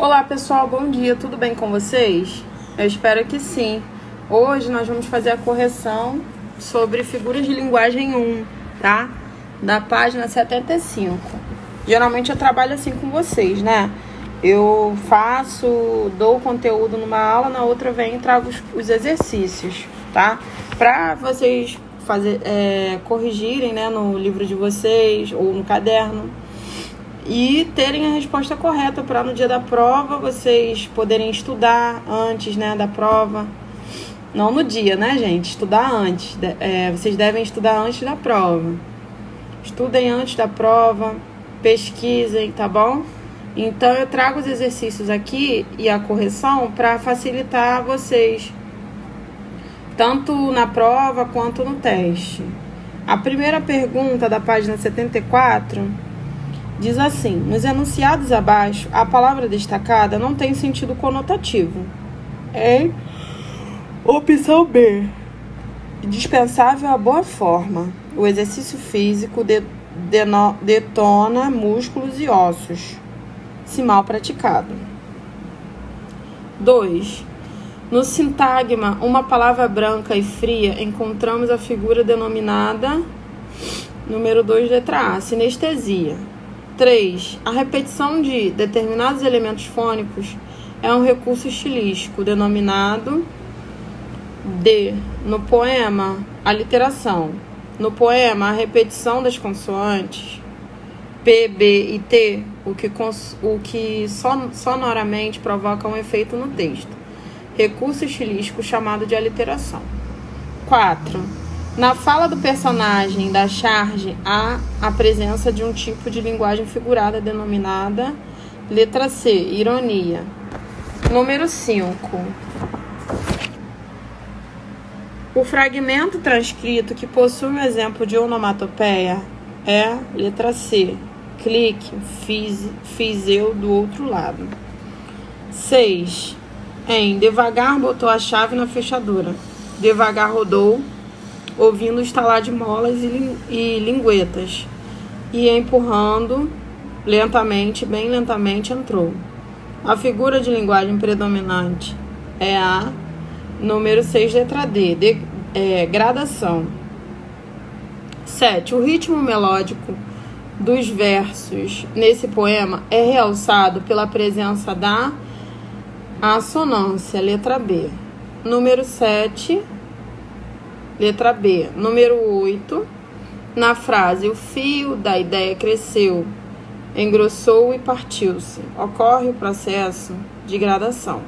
Olá pessoal, bom dia, tudo bem com vocês? Eu espero que sim. Hoje nós vamos fazer a correção sobre figuras de linguagem 1, tá? Da página 75. Geralmente eu trabalho assim com vocês, né? Eu dou o conteúdo numa aula, na outra eu venho e trago os exercícios, tá? Pra vocês corrigirem, né, no livro de vocês ou no caderno. E terem a resposta correta para no dia da prova vocês poderem estudar antes, né, da prova. Não no dia, né, gente? Estudar antes. Vocês devem estudar antes da prova. Estudem antes da prova, pesquisem, tá bom? Então eu trago os exercícios aqui e a correção para facilitar vocês, tanto na prova quanto no teste. A primeira pergunta da página 74... diz assim: nos enunciados abaixo, a palavra destacada não tem sentido conotativo. Opção B. Dispensável a boa forma. O exercício físico detona músculos e ossos, se mal praticado. 2. No sintagma, uma palavra branca e fria, encontramos a figura denominada, número 2, letra A, sinestesia. 3. A repetição de determinados elementos fônicos é um recurso estilístico denominado D. No poema, a literação. No poema, a repetição das consoantes P, B e T, o que sonoramente provoca um efeito no texto. Recurso estilístico chamado de aliteração. 4. Na fala do personagem da charge, há a presença de um tipo de linguagem figurada denominada letra C, ironia. Número 5. O fragmento transcrito que possui um exemplo de onomatopeia é letra C, clique, fiz eu do outro lado. 6. Devagar botou a chave na fechadura. Devagar rodou, ouvindo o estalar de molas e linguetas, e empurrando lentamente, bem lentamente, entrou. A figura de linguagem predominante é a número 6, letra D, gradação. 7. O ritmo melódico dos versos nesse poema é realçado pela presença da assonância, letra B. Número 7, letra B. Número 8. Na frase, o fio da ideia cresceu, engrossou e partiu-se. Ocorre o processo de gradação.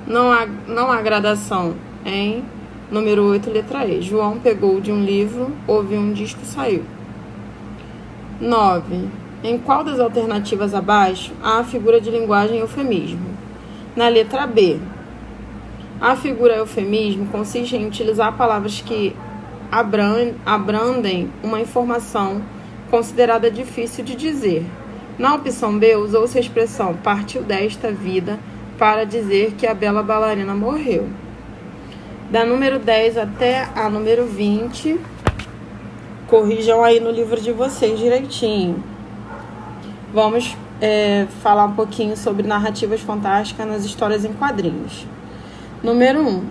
Não há gradação em número 8, letra E. João pegou de um livro, ouviu um disco e saiu. 9. Em qual das alternativas abaixo há a figura de linguagem eufemismo? Na letra B. A figura eufemismo consiste em utilizar palavras que abrandem uma informação considerada difícil de dizer. Na opção B, usou-se a expressão partiu desta vida para dizer que a bela bailarina morreu. Da número 10 até a número 20, corrijam aí no livro de vocês direitinho. Vamos falar um pouquinho sobre narrativas fantásticas nas histórias em quadrinhos. Número 1.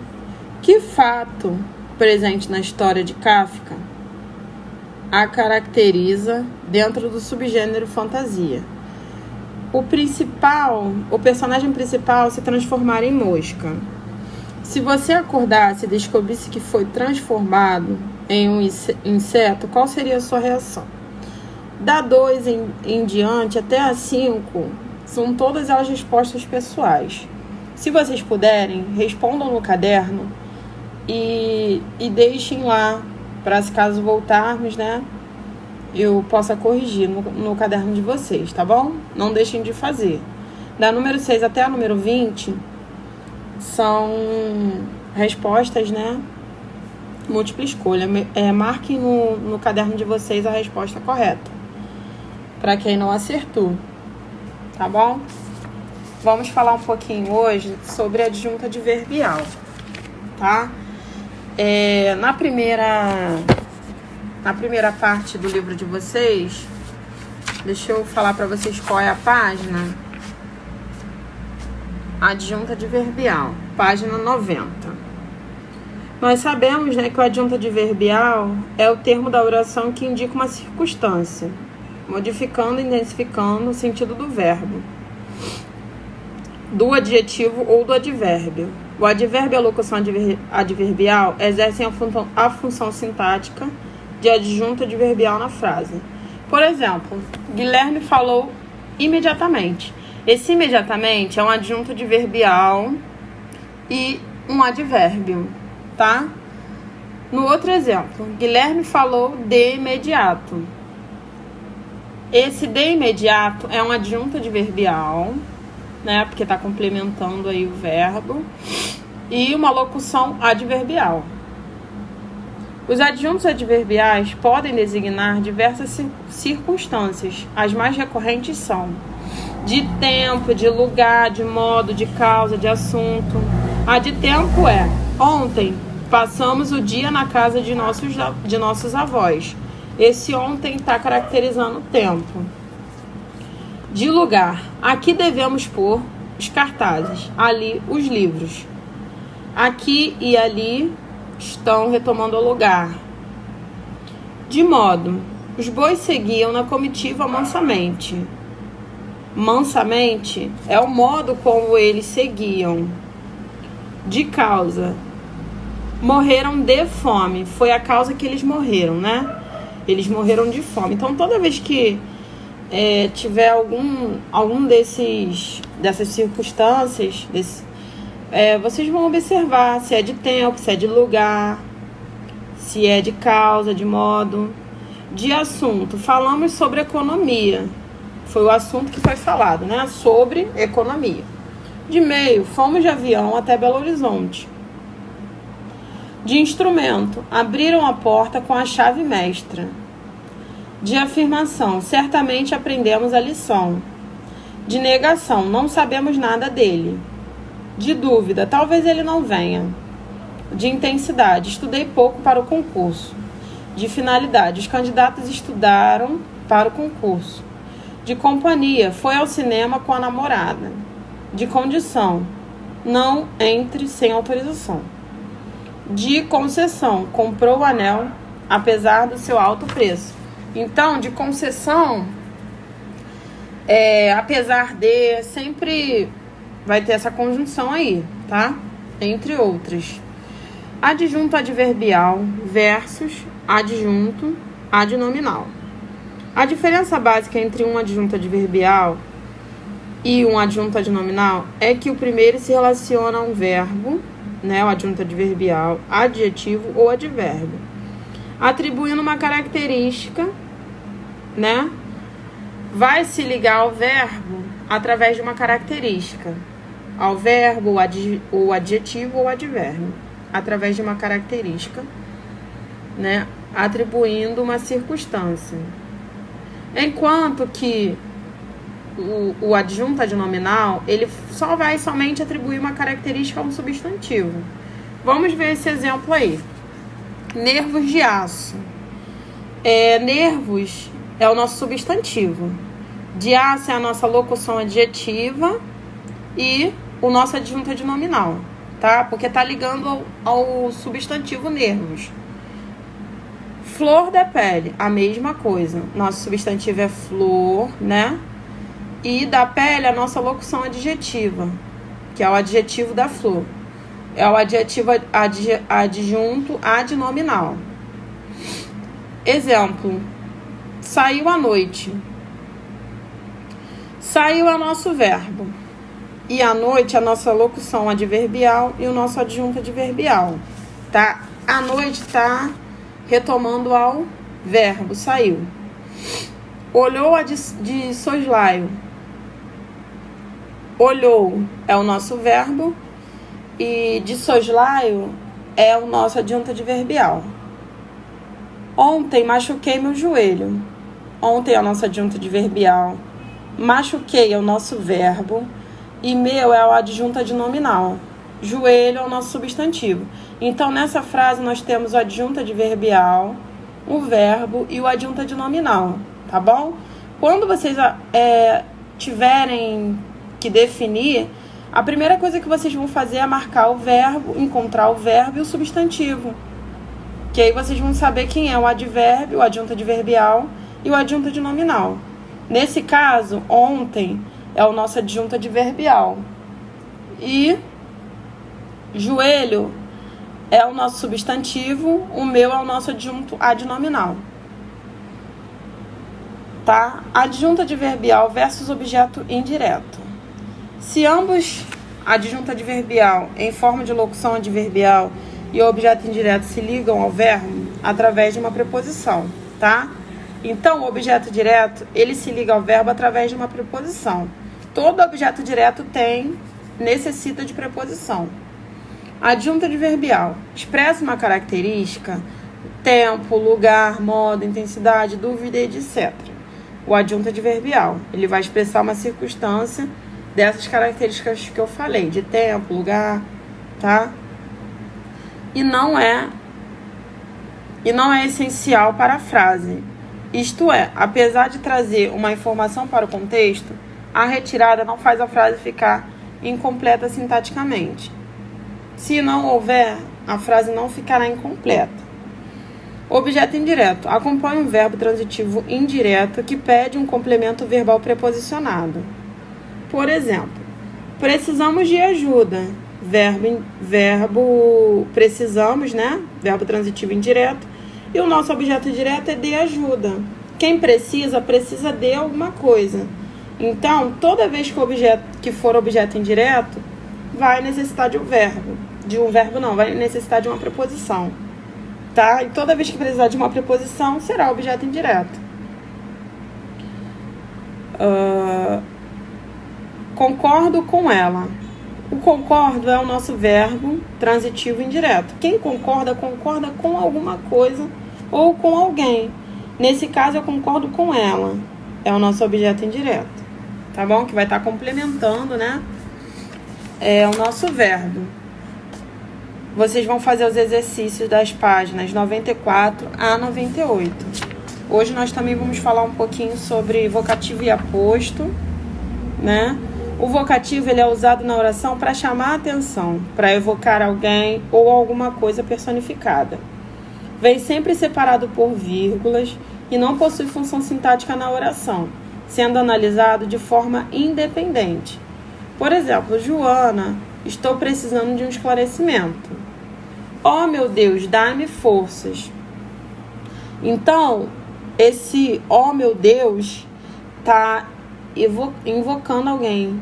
Que fato presente na história de Kafka a caracteriza dentro do subgênero fantasia? O personagem principal se transformar em mosca. Se você acordasse e descobrisse que foi transformado em um inseto, qual seria a sua reação? Da 2 em diante até a 5 são todas elas respostas pessoais. Se vocês puderem, respondam no caderno e deixem lá, para se caso voltarmos, né, eu possa corrigir no caderno de vocês, tá bom? Não deixem de fazer. Da número 6 até a número 20 são respostas, né, múltipla escolha. Marquem no caderno de vocês a resposta correta, para quem não acertou, tá bom? Vamos falar um pouquinho hoje sobre a adjunta adverbial, tá? Na primeira parte do livro de vocês, deixa eu falar para vocês qual é a página. Adjunta adverbial, página 90. Nós sabemos, né, que o adjunto adverbial é o termo da oração que indica uma circunstância, modificando e intensificando o sentido do verbo, do adjetivo ou do advérbio. O advérbio e a locução adverbial exercem a função sintática de adjunto adverbial na frase. Por exemplo, Guilherme falou imediatamente. Esse imediatamente é um adjunto adverbial e um advérbio, tá? No outro exemplo, Guilherme falou de imediato. Esse de imediato é um adjunto adverbial, né? Porque está complementando aí o verbo, e uma locução adverbial. Os adjuntos adverbiais podem designar diversas circunstâncias. As mais recorrentes são de tempo, de lugar, de modo, de causa, de assunto. A de tempo é: ontem passamos o dia na casa de nossos avós. Esse ontem está caracterizando o tempo. De lugar: aqui devemos pôr os cartazes, ali os livros. Aqui e ali estão retomando o lugar. De modo: os bois seguiam na comitiva mansamente. Mansamente é o modo como eles seguiam. De causa: morreram de fome. Foi a causa que eles morreram, né? Eles morreram de fome. Então, toda vez que tiver algum dessas circunstâncias, vocês vão observar se é de tempo, se é de lugar, se é de causa, de modo. De assunto: falamos sobre economia. Foi o assunto que foi falado, né? Sobre economia. De meio: fomos de avião até Belo Horizonte. De instrumento: abriram a porta com a chave mestra. De afirmação: certamente aprendemos a lição. De negação: não sabemos nada dele. De dúvida: talvez ele não venha. De intensidade: estudei pouco para o concurso. De finalidade: os candidatos estudaram para o concurso. De companhia: foi ao cinema com a namorada. De condição: não entre sem autorização. De concessão: comprou o anel apesar do seu alto preço. Então, de concessão, apesar de, sempre vai ter essa conjunção aí, tá? Entre outras. Adjunto adverbial versus adjunto adnominal. A diferença básica entre um adjunto adverbial e um adjunto adnominal é que o primeiro se relaciona a um verbo, né, o adjunto adverbial, adjetivo ou advérbio, atribuindo uma característica, né? Vai se ligar ao verbo através de uma característica, ao verbo, o adjetivo ou advérbio, através de uma característica, né? Atribuindo uma circunstância. Enquanto que o adjunto adnominal, ele só vai somente atribuir uma característica a um substantivo. Vamos ver esse exemplo aí. Nervos de aço. Nervos é o nosso substantivo. De aço é a nossa locução adjetiva e o nosso adjunto adnominal, tá? Porque tá ligando ao substantivo nervos. Flor da pele, a mesma coisa. Nosso substantivo é flor, né? E da pele, a nossa locução adjetiva, que é o adjetivo da flor. É o adjetivo adjunto adnominal. Exemplo: saiu à noite. Saiu é o nosso verbo. E à noite, a nossa locução adverbial e o nosso adjunto adverbial, tá? À noite tá retomando ao verbo, saiu. Olhou de soslaio. Olhou é o nosso verbo e de soslaio é o nosso adjunto adverbial. Ontem machuquei meu joelho. Ontem é a nossa adjunto adverbial. Machuquei é o nosso verbo e meu é o adjunto adnominal. Joelho é o nosso substantivo. Então, nessa frase, nós temos o adjunto adverbial, o verbo e o adjunto adnominal, tá bom? Quando vocês tiverem que definir, A primeira coisa que vocês vão fazer é marcar o verbo, encontrar o verbo e o substantivo. Que aí vocês vão saber quem é o advérbio, o adjunto adverbial e o adjunto de nominal. Nesse caso, ontem é o nosso adjunto adverbial. E joelho é o nosso substantivo, o meu é o nosso adjunto adnominal. Tá? Adjunto adverbial versus objeto indireto. Se ambos, adjunto adverbial em forma de locução adverbial e o objeto indireto, se ligam ao verbo através de uma preposição, tá? Então, o objeto direto, ele se liga ao verbo através de uma preposição. Todo objeto direto necessita de preposição. Adjunto adverbial expressa uma característica, tempo, lugar, modo, intensidade, dúvida, etc. O adjunto adverbial, ele vai expressar uma circunstância dessas características que eu falei, de tempo, lugar, tá? E não é essencial para a frase. Isto é, apesar de trazer uma informação para o contexto, a retirada não faz a frase ficar incompleta sintaticamente. Se não houver, a frase não ficará incompleta. Objeto indireto. Acompanha um verbo transitivo indireto que pede um complemento verbal preposicionado. Por exemplo, precisamos de ajuda. Verbo precisamos, né? Verbo transitivo indireto. E o nosso objeto direto é de ajuda. Quem precisa de alguma coisa. Então, toda vez que o objeto que for objeto indireto, vai necessitar de um verbo. Vai necessitar de uma preposição. Tá? E toda vez que precisar de uma preposição, será objeto indireto. Concordo com ela. O concordo é o nosso verbo transitivo indireto. Quem concorda com alguma coisa ou com alguém. Nesse caso, eu concordo com ela. É o nosso objeto indireto. Tá bom? Que vai estar complementando, né? É o nosso verbo. Vocês vão fazer os exercícios das páginas 94 a 98. Hoje nós também vamos falar um pouquinho sobre vocativo e aposto, né? O vocativo, ele é usado na oração para chamar a atenção, para evocar alguém ou alguma coisa personificada. Vem sempre separado por vírgulas e não possui função sintática na oração, sendo analisado de forma independente. Por exemplo, Joana, estou precisando de um esclarecimento. Oh, meu Deus, dá-me forças. Então, esse oh, meu Deus, está invocando alguém.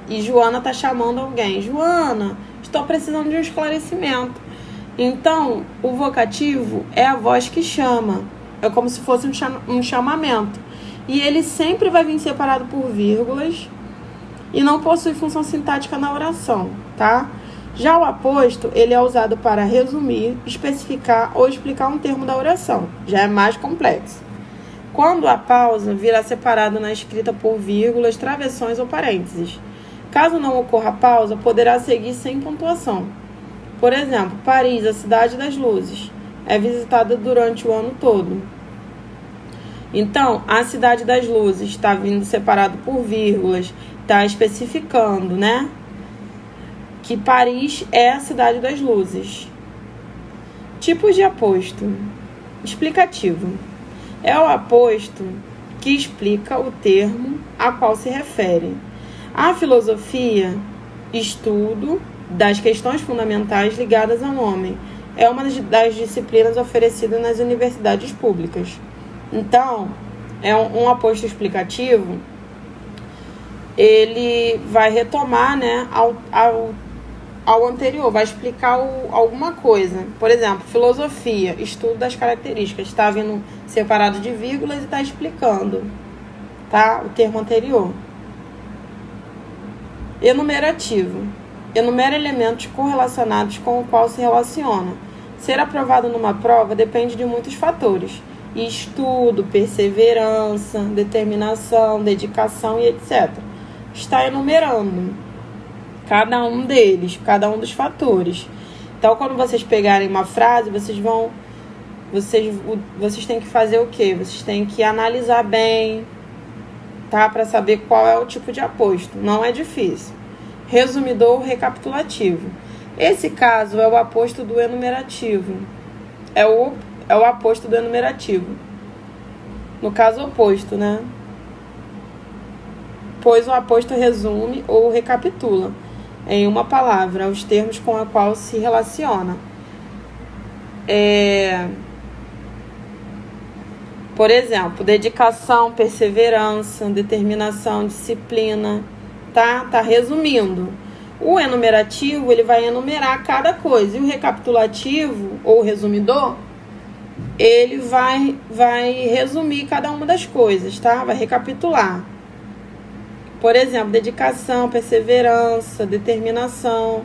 E Joana está chamando alguém. Joana, estou precisando de um esclarecimento. Então, o vocativo é a voz que chama. É como se fosse um chamamento. E ele sempre vai vir separado por vírgulas e não possui função sintática na oração, tá? Já o aposto, ele é usado para resumir, especificar ou explicar um termo da oração. Já é mais complexo. Quando a pausa virá separado na escrita por vírgulas, travessões ou parênteses. Caso não ocorra a pausa, poderá seguir sem pontuação. Por exemplo, Paris, a cidade das luzes, é visitada durante o ano todo. Então, a cidade das luzes está vindo separado por vírgulas, está especificando, né? Que Paris é a cidade das luzes. Tipos de aposto. Explicativo. É o aposto que explica o termo a qual se refere. A filosofia, estudo das questões fundamentais ligadas ao homem. É uma das disciplinas oferecidas nas universidades públicas. Então, é um aposto explicativo. Ele vai retomar, né, ao anterior, vai explicar alguma coisa. Por exemplo, filosofia, estudo das características, está vindo separado de vírgulas e está explicando, tá? O termo anterior. Enumerativo. Enumera elementos correlacionados com o qual se relaciona. Ser aprovado numa prova depende de muitos fatores. Estudo, perseverança, determinação, dedicação e etc. Está enumerando cada um deles, cada um dos fatores. Então, quando vocês pegarem uma frase, vocês têm que fazer o quê? Vocês têm que analisar bem, tá? Para saber qual é o tipo de aposto. Não é difícil. resumidor ou recapitulativo. Esse caso é o aposto do enumerativo. É o aposto do enumerativo. No caso oposto, né? Pois o aposto resume ou recapitula, em uma palavra, os termos com a qual se relaciona. Por exemplo, dedicação, perseverança, determinação, disciplina, tá resumindo. O enumerativo, ele vai enumerar cada coisa, e o recapitulativo, ou resumidor, ele vai resumir cada uma das coisas, tá? Vai recapitular. Por exemplo, dedicação, perseverança, determinação,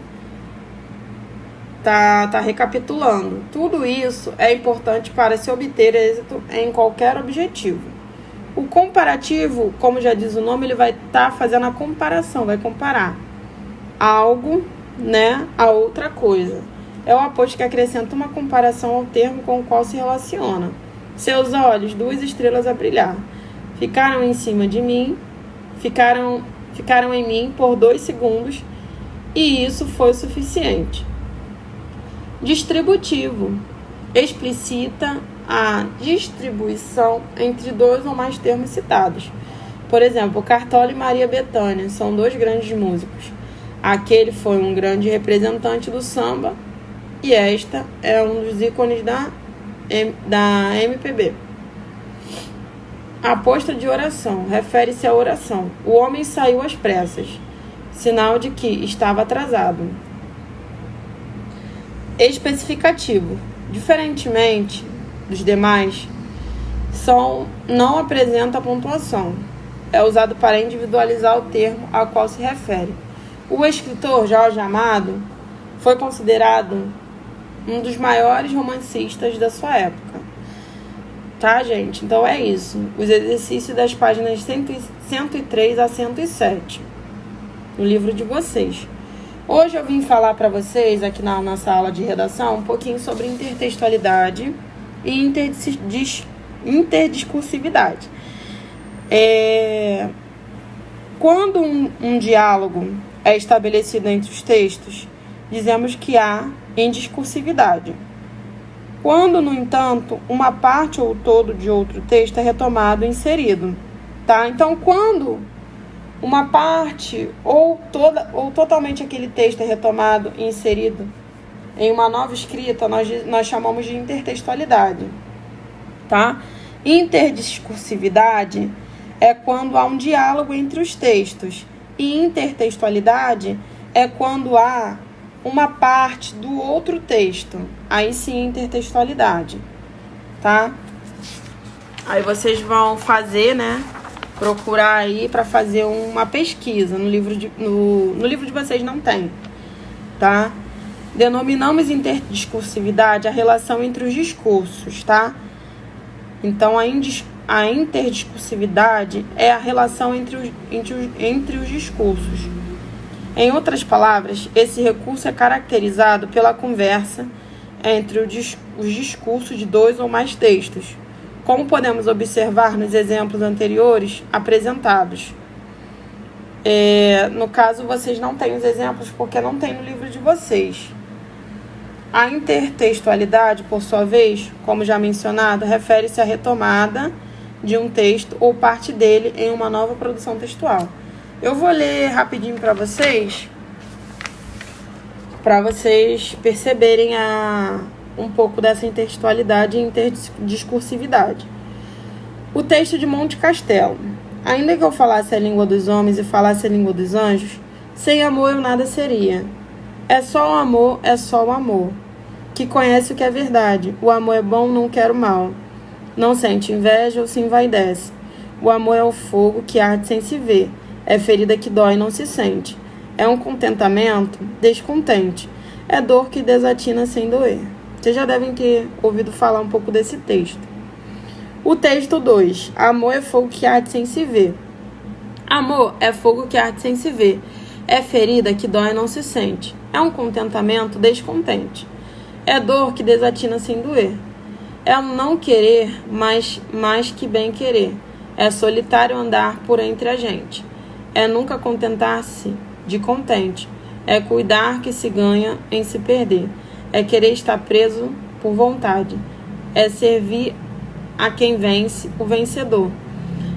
tá recapitulando. Tudo isso é importante para se obter êxito em qualquer objetivo. O comparativo, como já diz o nome, ele vai estar fazendo a comparação, vai comparar algo, né, a outra coisa. É o aposto que acrescenta uma comparação ao termo com o qual se relaciona. Seus olhos, 2 estrelas a brilhar, ficaram em cima de mim, ficaram em mim por 2 segundos, e isso foi suficiente. Distributivo explicita a distribuição entre 2 ou mais termos citados. Por exemplo, Cartola e Maria Bethânia são 2 grandes músicos. Aquele foi um grande representante do samba e esta é um dos ícones da MPB. Aposto de oração refere-se à oração. O homem saiu às pressas, sinal de que estava atrasado. Especificativo. Diferentemente dos demais, não apresenta pontuação. É usado para individualizar o termo ao qual se refere. O escritor Jorge Amado foi considerado um dos maiores romancistas da sua época. Tá, gente? Então é isso. Os exercícios das páginas 103 a 107 no livro de vocês. Hoje eu vim falar para vocês, aqui na nossa aula de redação, um pouquinho sobre intertextualidade e interdiscursividade. Quando um diálogo é estabelecido entre os textos, dizemos que há indiscursividade. Quando, no entanto, uma parte ou todo de outro texto é retomado e inserido, tá? Então, quando uma parte ou totalmente aquele texto é retomado e inserido em uma nova escrita, nós chamamos de intertextualidade, tá? Interdiscursividade é quando há um diálogo entre os textos, e intertextualidade é quando há uma parte do outro texto. Aí sim, intertextualidade, tá? Aí vocês vão fazer, né? Procurar aí para fazer uma pesquisa. No livro de vocês não tem, tá? Denominamos interdiscursividade a relação entre os discursos, tá? Então, a interdiscursividade é a relação entre os discursos. Em outras palavras, esse recurso é caracterizado pela conversa entre os discursos de 2 ou mais textos, como podemos observar nos exemplos anteriores apresentados. No caso, vocês não têm os exemplos porque não tem no livro de vocês. A intertextualidade, por sua vez, como já mencionado, refere-se à retomada de um texto ou parte dele em uma nova produção textual. Eu vou ler rapidinho para vocês perceberem um pouco dessa intertextualidade e interdiscursividade. O texto de Monte Castelo. Ainda que eu falasse a língua dos homens e falasse a língua dos anjos, sem amor eu nada seria. É só o amor, que conhece o que é verdade. O amor é bom, não quer o mal. Não sente inveja ou se envaidece. O amor é o fogo que arde sem se ver. É ferida que dói e não se sente. É um contentamento descontente. É dor que desatina sem doer. Vocês já devem ter ouvido falar um pouco desse texto. O texto 2. Amor é fogo que arde sem se ver. Amor é fogo que arde sem se ver. É ferida que dói e não se sente. É um contentamento descontente. É dor que desatina sem doer. É um não querer mais que bem querer. É solitário andar por entre a gente. É nunca contentar-se de contente. É cuidar que se ganha em se perder. É querer estar preso por vontade. É servir a quem vence, o vencedor.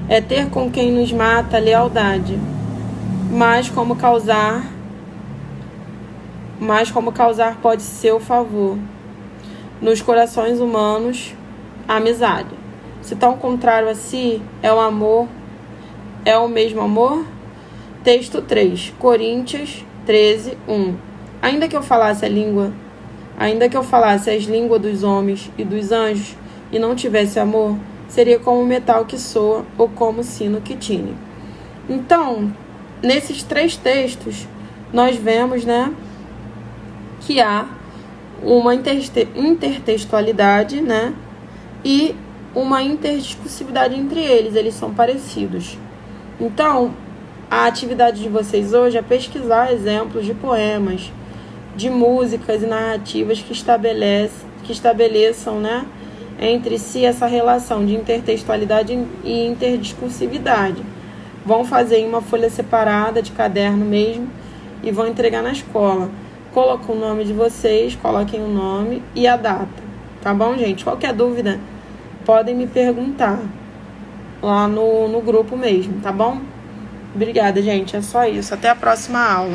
É ter com quem nos mata lealdade. Mas como causar pode ser o favor. Nos corações humanos, a amizade. Se tão contrário a si, é o amor, é o mesmo amor? Texto 3, Coríntios 13, 1. Ainda que eu falasse as línguas dos homens e dos anjos, e não tivesse amor, seria como o metal que soa ou como o sino que tine. Então, nesses 3 textos, nós vemos, né, que há uma intertextualidade, né, e uma interdiscursividade entre eles. Eles são parecidos. Então, a atividade de vocês hoje é pesquisar exemplos de poemas, de músicas e narrativas que estabeleçam, né, entre si essa relação de intertextualidade e interdiscursividade. Vão fazer em uma folha separada de caderno mesmo e vão entregar na escola. Colocam o nome de vocês, coloquem o nome e a data. Tá bom, gente? Qualquer dúvida, podem me perguntar lá no grupo mesmo, tá bom? Obrigada, gente. É só isso. Até a próxima aula.